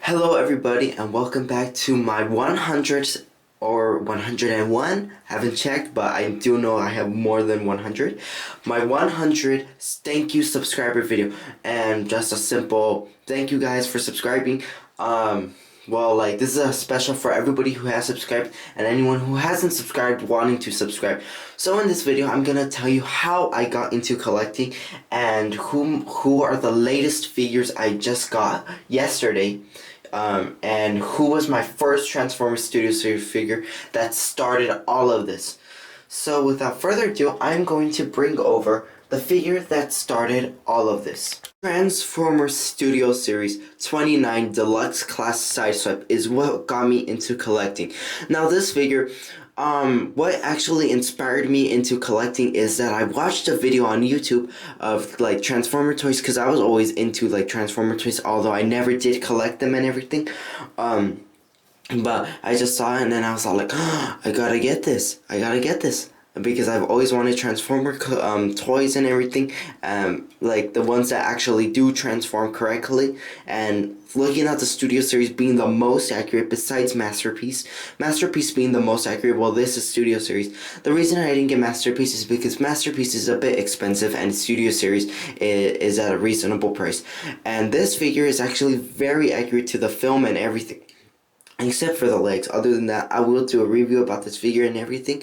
Hello everybody and welcome back to my 100th or 101, haven't checked, but I do know I have more than 100. My 100 thank you subscriber video, and just a simple thank you guys for subscribing. This is a special for everybody who has subscribed and anyone who hasn't subscribed wanting to subscribe. So in this video, I'm gonna tell you how I got into collecting and who are the latest figures I just got yesterday. And who was my first Transformers Studio Series figure that started all of this. So without further ado, I'm going to bring over the figure that started all of this. Transformers Studio Series 29 Deluxe Class Sideswipe is what got me into collecting. Now this figure, what actually inspired me into collecting is that I watched a video on YouTube of like Transformer toys, because I was always into like Transformer toys, although I never did collect them and everything. But I just saw it and then I was all like, oh, I gotta get this, because I've always wanted Transformer toys and everything, like the ones that actually do transform correctly. And looking at the Studio Series being the most accurate besides Masterpiece being the most accurate, well, this is Studio Series. The reason I didn't get Masterpiece is because Masterpiece is a bit expensive and Studio Series is at a reasonable price. And this figure is actually very accurate to the film and everything, except for the legs. Other than that, I will do a review about this figure and everything.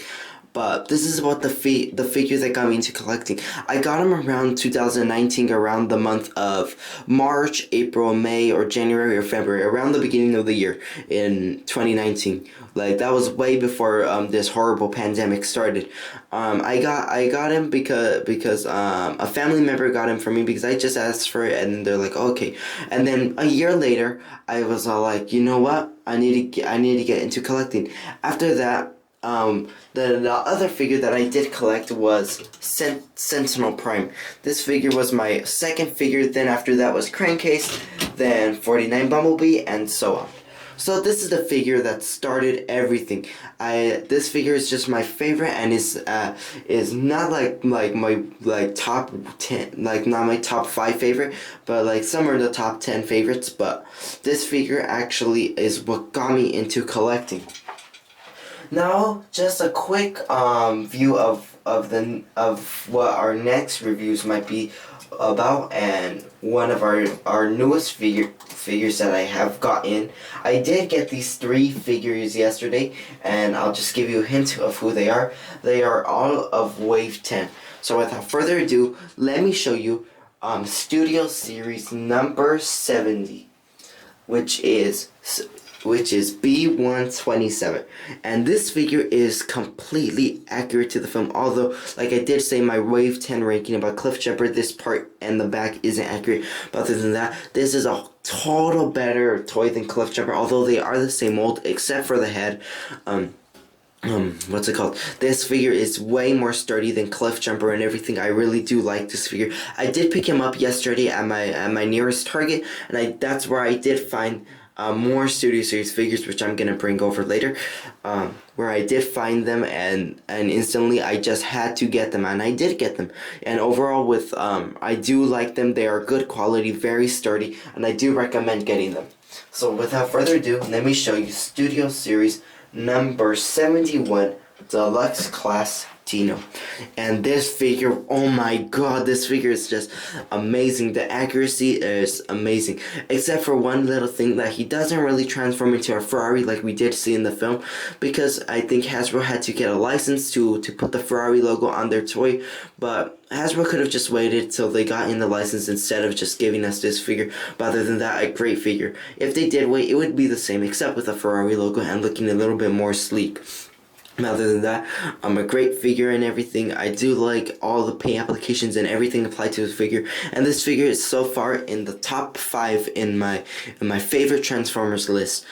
But this is about the figure that got me into collecting. I got him around 2019, around the month of March, April, May, or January, or February, around the beginning of the year in 2019. Like, that was way before this horrible pandemic started. I got him because a family member got him for me because I just asked for it, and they're like, okay. And then a year later, I was all like, you know what? I need to get into collecting. After that, the other figure that I did collect was Sentimental Prime. This figure was my second figure. Then after that was Crankcase, then 49 Bumblebee, and so on. So this is the figure that started everything. This figure is just my favorite, and is not like my top 10, like not my top 5 favorite, but like somewhere in the top 10 favorites. But this figure actually is what got me into collecting. Now, just a quick view of what our next reviews might be about, and one of our newest figures that I have gotten. I did get these 3 figures yesterday, and I'll just give you a hint of who they are. They are all of Wave 10. So without further ado, let me show you Studio Series number 70, which is B127, and this figure is completely accurate to the film, although like I did say my Wave 10 ranking about Cliff Jumper, this part and the back isn't accurate, but other than that, this is a total better toy than Cliff Jumper, although they are the same mold except for the head. What's it called? This figure is way more sturdy than Cliff Jumper and everything. I really do like this figure. I did pick him up yesterday at my nearest Target, and that's where I did find more Studio Series figures, which I'm gonna bring over later, where I did find them, and instantly I just had to get them, and I did get them. And overall, with I do like them. They are good quality, very sturdy, and I do recommend getting them. So without further ado, let me show you Studio Series number 71 Deluxe Class Dino. And this figure, oh my god, this figure is just amazing. The accuracy is amazing, except for one little thing, that he doesn't really transform into a Ferrari like we did see in the film, because I think Hasbro had to get a license to put the Ferrari logo on their toy. But Hasbro could have just waited till they got in the license instead of just giving us this figure. But other than that, a great figure. If they did wait, it would be the same, except with a Ferrari logo and looking a little bit more sleek. Other than that, a great figure and everything. I do like all the paint applications and everything applied to this figure. And this figure is so far in the top 5 in my favorite Transformers list.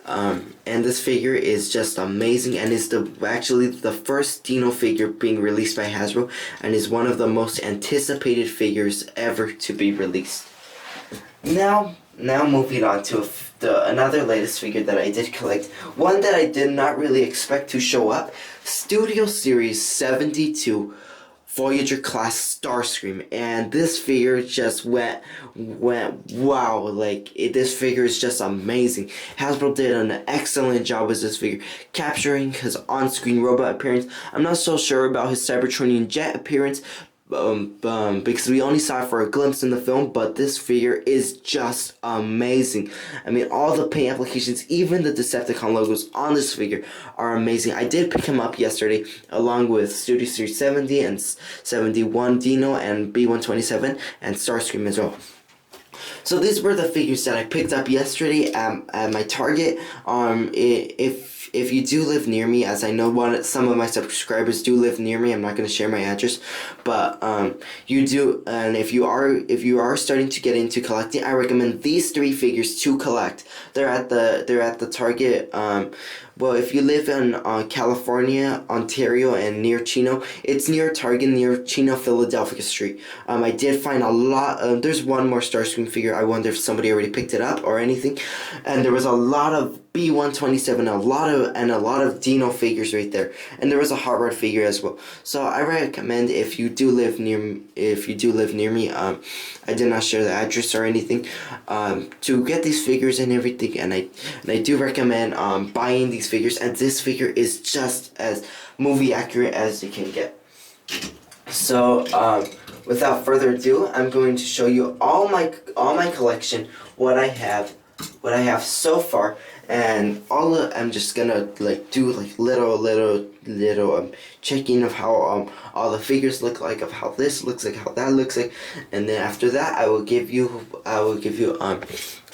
And this figure is just amazing, and is actually the first Dino figure being released by Hasbro, and is one of the most anticipated figures ever to be released. Now moving on to another latest figure that I did collect, one that I did not really expect to show up, Studio Series 72 Voyager class Starscream, and this figure just went wow, like this figure is just amazing. Hasbro did an excellent job with this figure, capturing his on-screen robot appearance. I'm not so sure about his Cybertronian jet appearance, because we only saw it for a glimpse in the film, but this figure is just amazing. I mean, all the paint applications, even the Decepticon logos on this figure are amazing. I did pick him up yesterday along with Studio Series 70 and 71 Dino and B127 and Starscream as well. So these were the figures that I picked up yesterday at my Target. If you do live near me, as I know some of my subscribers do live near me, I'm not going to share my address, but you do, and if you are starting to get into collecting, I recommend these 3 figures to collect. They're at the Target. Well, if you live in California, Ontario, and near Chino, it's near Target, near Chino, Philadelphia Street. I did find a lot. There's one more Starscream figure. I wonder if somebody already picked it up or anything. And there was a lot of B127, a lot of Dino figures right there, and there was a Hot Rod figure as well. So I recommend, if you do live near me, I did not share the address or anything, to get these figures and everything, and I do recommend buying these figures, and this figure is just as movie accurate as it can get. So without further ado, I'm going to show you all my collection, what I have so far, and I'm just gonna do little checking of how all the figures look like, of how this looks like, how that looks like, and then after that I will give you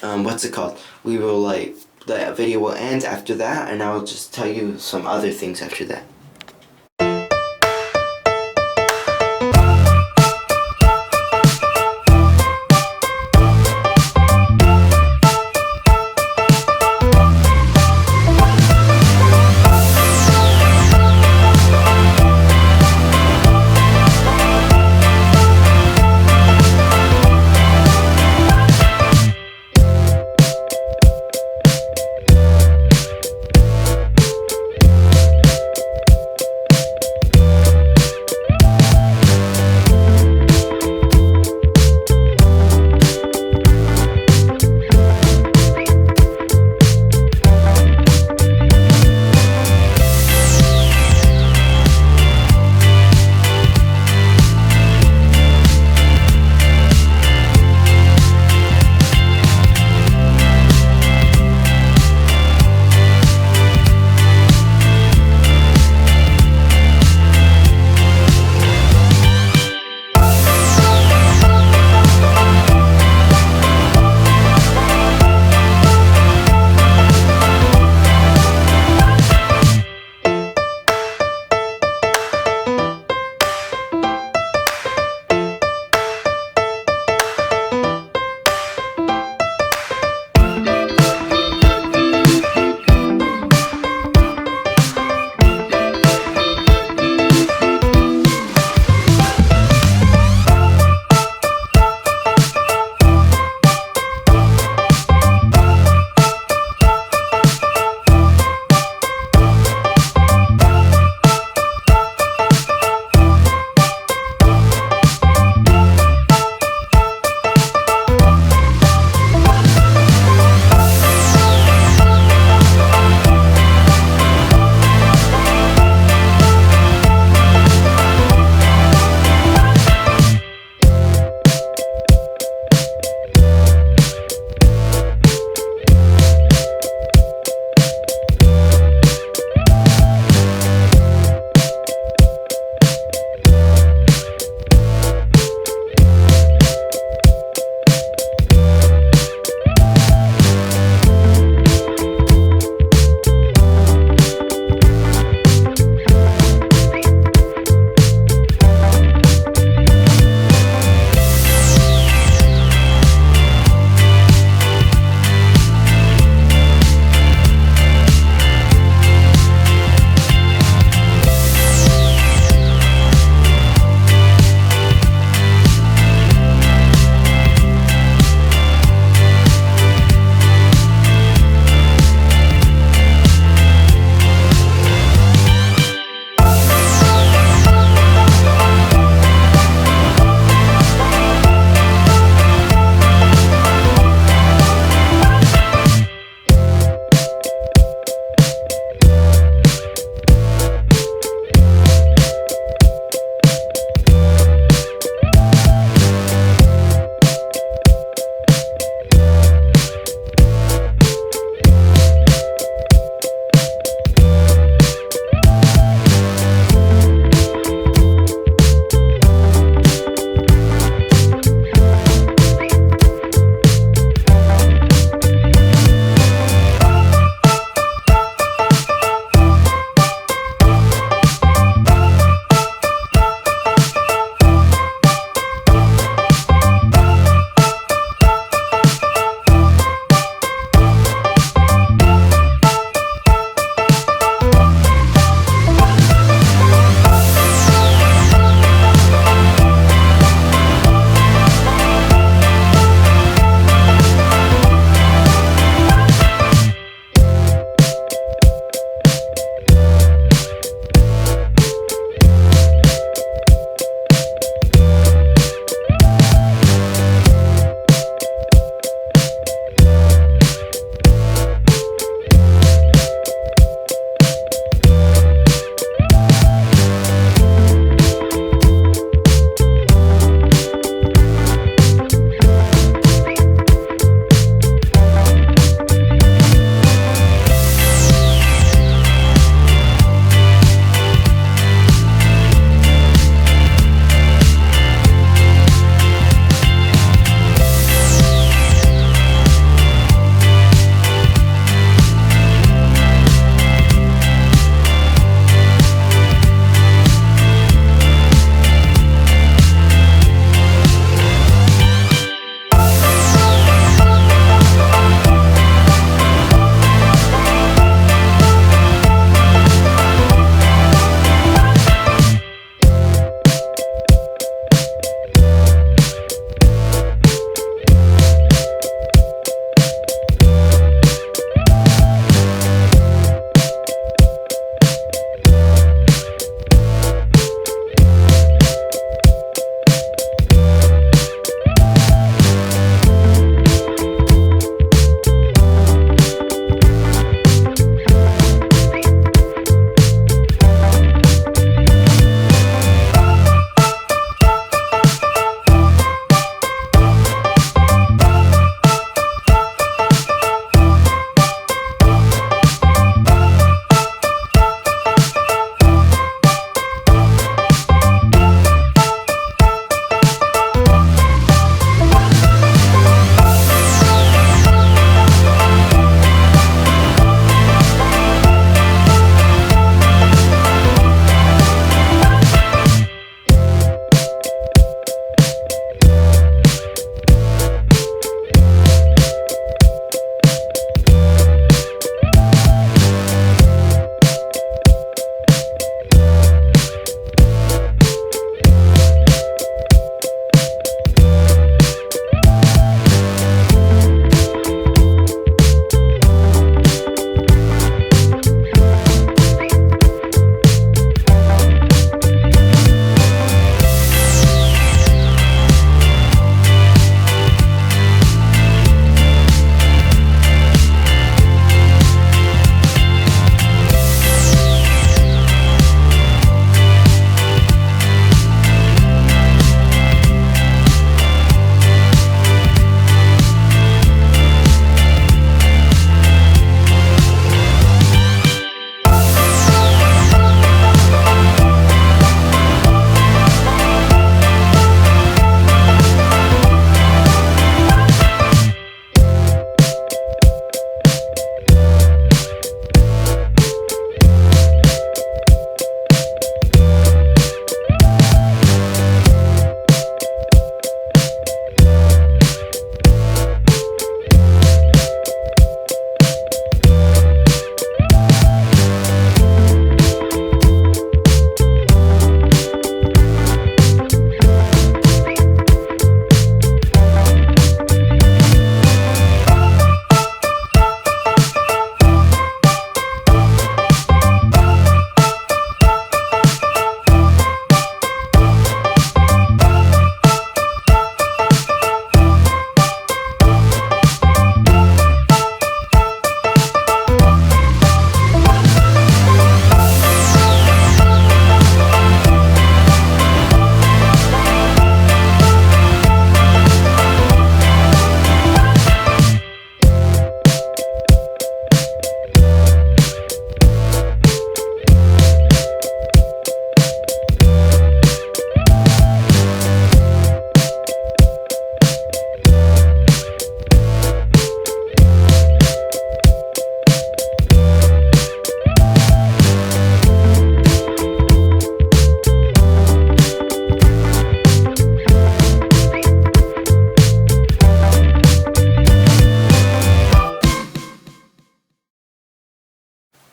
what's it called? The video will end after that, and I will just tell you some other things after that.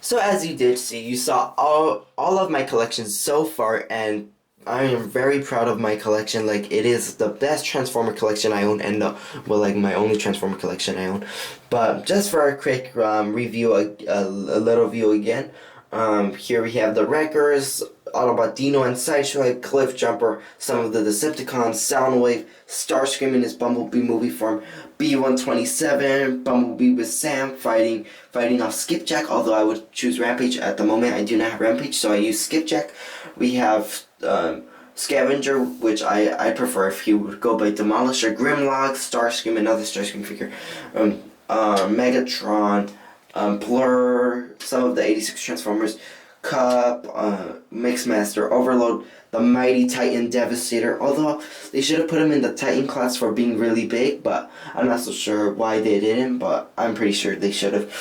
So as you did see, you saw all of my collections so far, and I am very proud of my collection. Like, it is the best Transformer collection I own, and like my only Transformer collection I own. But just for a quick review, a little view again. Here we have the Wreckers, Autobot Dino and Sideswipe, Cliff Jumper, some of the Decepticons, Soundwave, Starscream in his Bumblebee movie form, B-127, Bumblebee with Sam fighting off Skipjack, although I would choose Rampage at the moment. I do not have Rampage, so I use Skipjack. We have Scavenger, which I prefer if he would go by Demolisher, Grimlock, Starscream, another Starscream figure, Megatron, Blur, some of the 86 Transformers, Cup, Mixmaster, Overload, the Mighty Titan Devastator, although they should have put him in the Titan class for being really big, but I'm not so sure why they didn't, but I'm pretty sure they should have.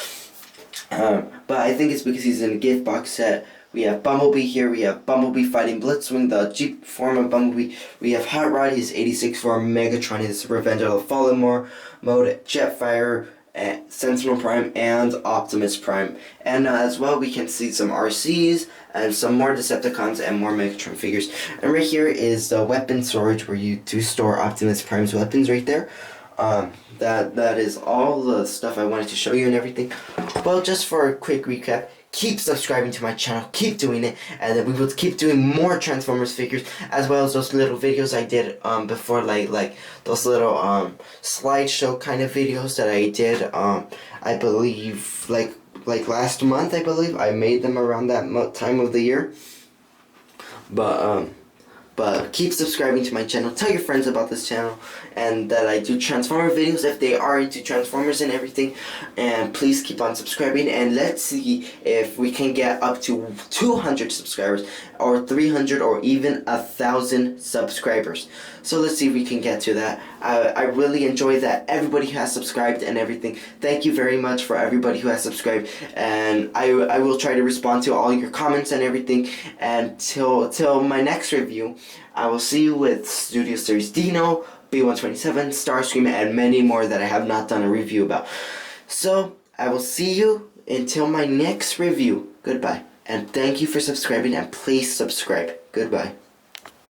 But I think it's because he's in a gift box set. We have Bumblebee here, we have Bumblebee fighting Blitzwing, the Jeep form of Bumblebee. We have Hot Rod, his 86 form, Megatron, his Revenge of the Fallen mode, Jetfire, Sentimental Prime, and Optimus Prime. And as well, we can see some RCs and some more Decepticons and more Megatron figures. And right here is the weapon storage where you do store Optimus Prime's weapons right there. That is all the stuff I wanted to show you and everything. Well, just for a quick recap, keep subscribing to my channel, keep doing it, and then we will keep doing more Transformers figures, as well as those little videos I did before, like those little slideshow kind of videos that I did I believe like last month. I believe I made them around that time of the year. But keep subscribing to my channel. Tell your friends about this channel and that I do Transformer videos if they are into Transformers and everything. And please keep on subscribing. And let's see if we can get up to 200 subscribers or 300 or even 1,000 subscribers. So let's see if we can get to that. I really enjoy that everybody has subscribed and everything. Thank you very much for everybody who has subscribed. And I will try to respond to all your comments and everything. And till my next review, I will see you with Studio Series Dino, B-127, Starscream, and many more that I have not done a review about. So, I will see you until my next review. Goodbye. And thank you for subscribing, and please subscribe. Goodbye.